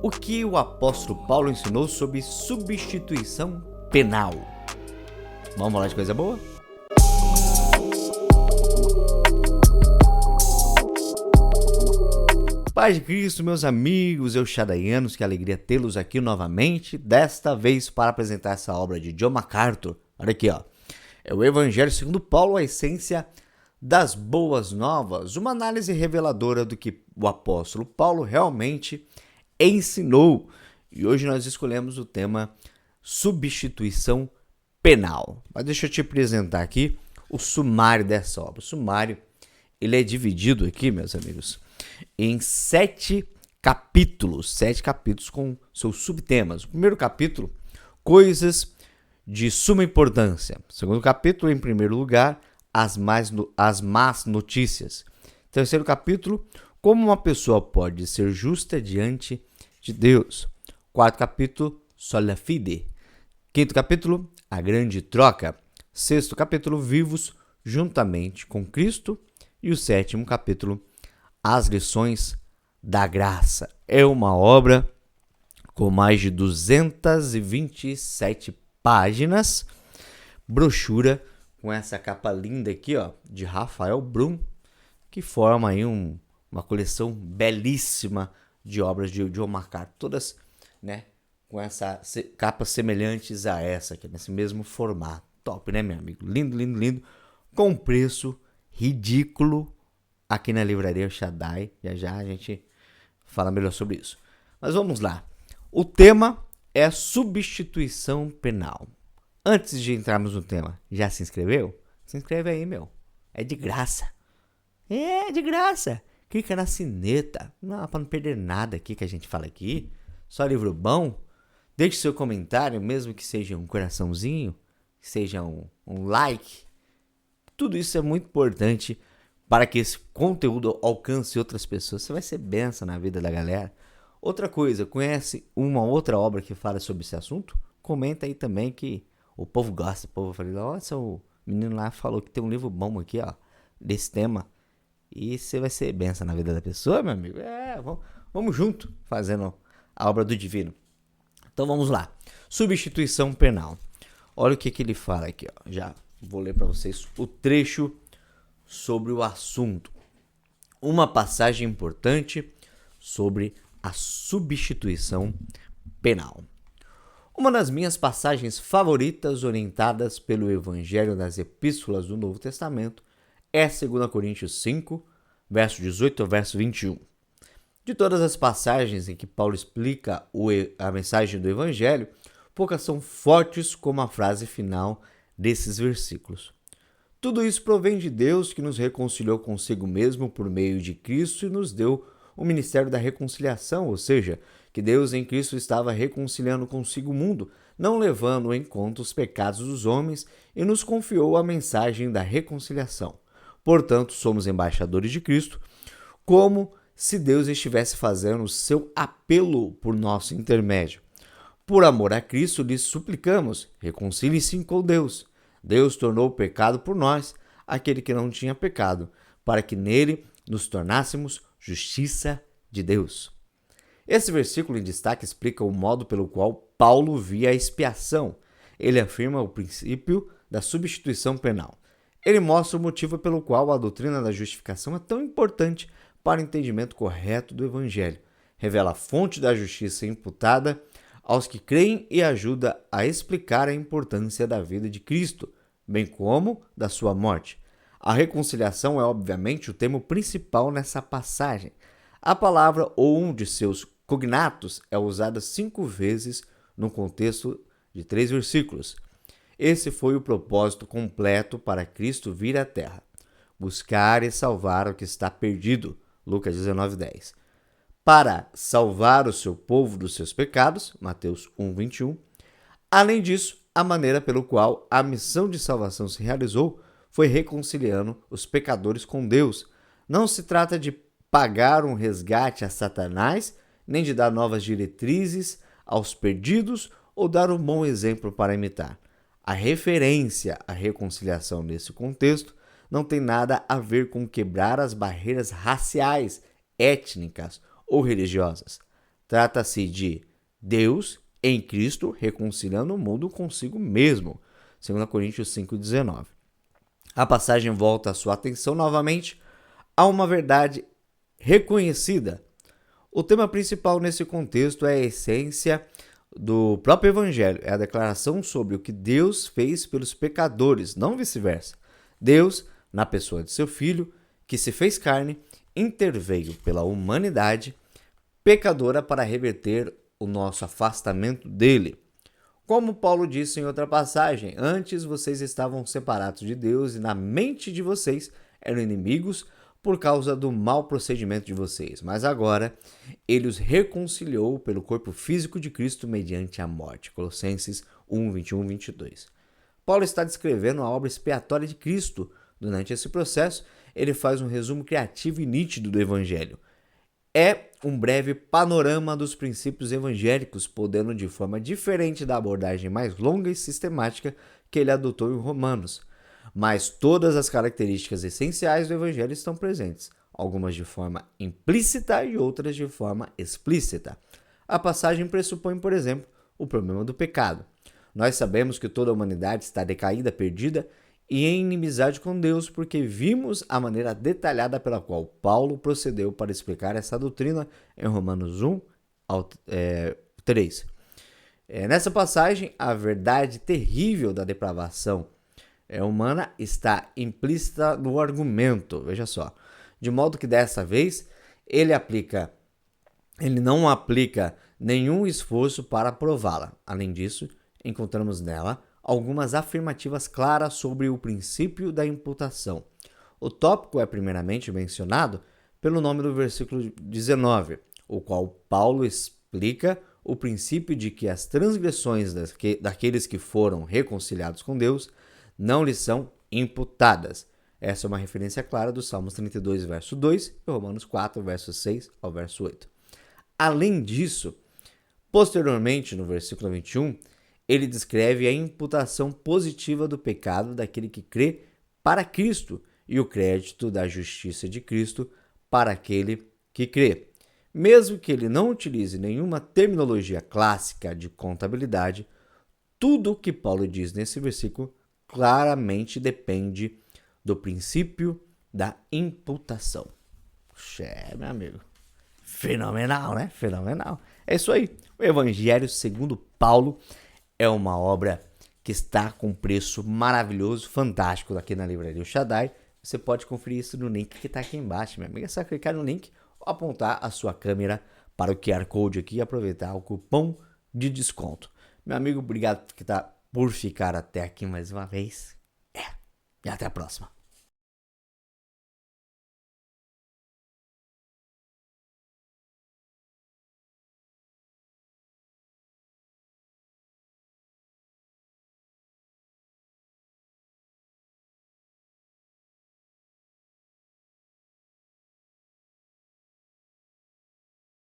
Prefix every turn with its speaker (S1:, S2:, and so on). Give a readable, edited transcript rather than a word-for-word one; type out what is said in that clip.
S1: O que o apóstolo Paulo ensinou sobre substituição penal? Vamos falar de coisa boa? Paz de Cristo, meus amigos euxadaianos, que alegria tê-los aqui novamente, desta vez para apresentar essa obra de John MacArthur. Olha aqui, ó. É o Evangelho segundo Paulo, a essência das boas novas, uma análise reveladora do que o apóstolo Paulo realmente ensinou. E hoje nós escolhemos o tema substituição penal. Mas deixa eu te apresentar aqui o sumário dessa obra. O sumário, ele é dividido aqui, meus amigos, em 7 capítulos com seus subtemas. O primeiro capítulo, coisas de suma importância. O segundo capítulo, em primeiro lugar, as más notícias. Terceiro capítulo, como uma pessoa pode ser justa diante de Deus. Quarto capítulo, sola fide. Quinto capítulo, a grande troca. Sexto capítulo, vivos juntamente com Cristo. E o sétimo capítulo, as lições da graça. É uma obra com mais de 227 páginas, brochura com essa capa linda aqui, ó, de Rafael Brum, que forma aí uma coleção belíssima de obras de John MacArthur, todas, né, com essa capas semelhantes a essa aqui, nesse mesmo formato. Top, né, meu amigo? Lindo, lindo, lindo, com preço ridículo aqui na livraria Shaddai. Já a gente fala melhor sobre isso. Mas vamos lá. O tema é substituição penal. Antes de entrarmos no tema, já se inscreveu? Se inscreve aí, meu. É de graça. É de graça. Clica na sineta. Não, para não perder nada aqui que a gente fala aqui. Só livro bom. Deixe seu comentário, mesmo que seja um coraçãozinho, que seja um like. Tudo isso é muito importante para que esse conteúdo alcance outras pessoas. Você vai ser benção na vida da galera. Outra coisa, conhece uma outra obra que fala sobre esse assunto? Comenta aí também que o povo gosta. O povo fala, nossa, o menino lá falou que tem um livro bom aqui, ó, desse tema. E você vai ser benção na vida da pessoa, meu amigo. Vamos junto fazendo a obra do divino. Então vamos lá. Substituição penal. Olha o que ele fala aqui, ó. Já vou ler para vocês o trecho sobre o assunto. Uma passagem importante sobre a substituição penal. Uma das minhas passagens favoritas orientadas pelo Evangelho das Epístolas do Novo Testamento é 2 Coríntios 5, verso 18 ao verso 21. De todas as passagens em que Paulo explica a mensagem do Evangelho, poucas são fortes como a frase final desses versículos. Tudo isso provém de Deus, que nos reconciliou consigo mesmo por meio de Cristo e nos deu o ministério da reconciliação, ou seja, que Deus em Cristo estava reconciliando consigo o mundo, não levando em conta os pecados dos homens, e nos confiou a mensagem da reconciliação. Portanto, somos embaixadores de Cristo, como se Deus estivesse fazendo o seu apelo por nosso intermédio. Por amor a Cristo, lhes suplicamos, reconciliem-se com Deus. Deus tornou o pecado por nós, aquele que não tinha pecado, para que nele nos tornássemos justiça de Deus. Esse versículo em destaque explica o modo pelo qual Paulo via a expiação. Ele afirma o princípio da substituição penal. Ele mostra o motivo pelo qual a doutrina da justificação é tão importante para o entendimento correto do Evangelho. Revela a fonte da justiça imputada aos que creem e ajuda a explicar a importância da vida de Cristo, bem como da sua morte. A reconciliação é, obviamente, o tema principal nessa passagem. A palavra ou um de seus cognatos é usada 5 vezes no contexto de 3 versículos. Esse foi o propósito completo para Cristo vir à Terra: buscar e salvar o que está perdido. Lucas 19:10. Para salvar o seu povo dos seus pecados. Mateus 1:21. Além disso, a maneira pelo qual a missão de salvação se realizou foi reconciliando os pecadores com Deus. Não se trata de pagar um resgate a Satanás, nem de dar novas diretrizes aos perdidos ou dar um bom exemplo para imitar. A referência à reconciliação nesse contexto não tem nada a ver com quebrar as barreiras raciais, étnicas ou religiosas. Trata-se de Deus em Cristo reconciliando o mundo consigo mesmo. 2 Coríntios 5,19. A passagem volta a sua atenção novamente a uma verdade reconhecida. O tema principal nesse contexto é a essência do próprio Evangelho, é a declaração sobre o que Deus fez pelos pecadores, não vice-versa. Deus, na pessoa de seu Filho, que se fez carne, interveio pela humanidade pecadora para reverter o nosso afastamento dele. Como Paulo disse em outra passagem, antes vocês estavam separados de Deus e na mente de vocês eram inimigos por causa do mau procedimento de vocês, mas agora ele os reconciliou pelo corpo físico de Cristo mediante a morte. Colossenses 1, 21, 22. Paulo está descrevendo a obra expiatória de Cristo. Durante esse processo, ele faz um resumo criativo e nítido do Evangelho. É um breve panorama dos princípios evangélicos, podendo de forma diferente da abordagem mais longa e sistemática que ele adotou em Romanos. Mas todas as características essenciais do Evangelho estão presentes, algumas de forma implícita e outras de forma explícita. A passagem pressupõe, por exemplo, o problema do pecado. Nós sabemos que toda a humanidade está decaída, perdida e em inimizade com Deus, porque vimos a maneira detalhada pela qual Paulo procedeu para explicar essa doutrina em Romanos 1 ao 3. Nessa passagem, a verdade terrível da depravação humana está implícita no argumento, veja só. De modo que dessa vez ele não aplica nenhum esforço para prová-la. Além disso, encontramos nela algumas afirmativas claras sobre o princípio da imputação. O tópico é primeiramente mencionado pelo nome do versículo 19, o qual Paulo explica o princípio de que as transgressões daqueles que foram reconciliados com Deus não lhes são imputadas. Essa é uma referência clara do Salmos 32, verso 2 e Romanos 4, verso 6 ao verso 8. Além disso, posteriormente, no versículo 21, ele descreve a imputação positiva do pecado daquele que crê para Cristo e o crédito da justiça de Cristo para aquele que crê. Mesmo que ele não utilize nenhuma terminologia clássica de contabilidade, tudo o que Paulo diz nesse versículo claramente depende do princípio da imputação. Meu amigo. Fenomenal, né? Fenomenal. É isso aí. O Evangelho segundo Paulo é uma obra que está com um preço maravilhoso, fantástico aqui na Livraria O Shaddai. Você pode conferir isso no link que está aqui embaixo, meu amigo. É só clicar no link ou apontar a sua câmera para o QR Code aqui e aproveitar o cupom de desconto. Meu amigo, obrigado por ficar até aqui mais uma vez. E até a próxima.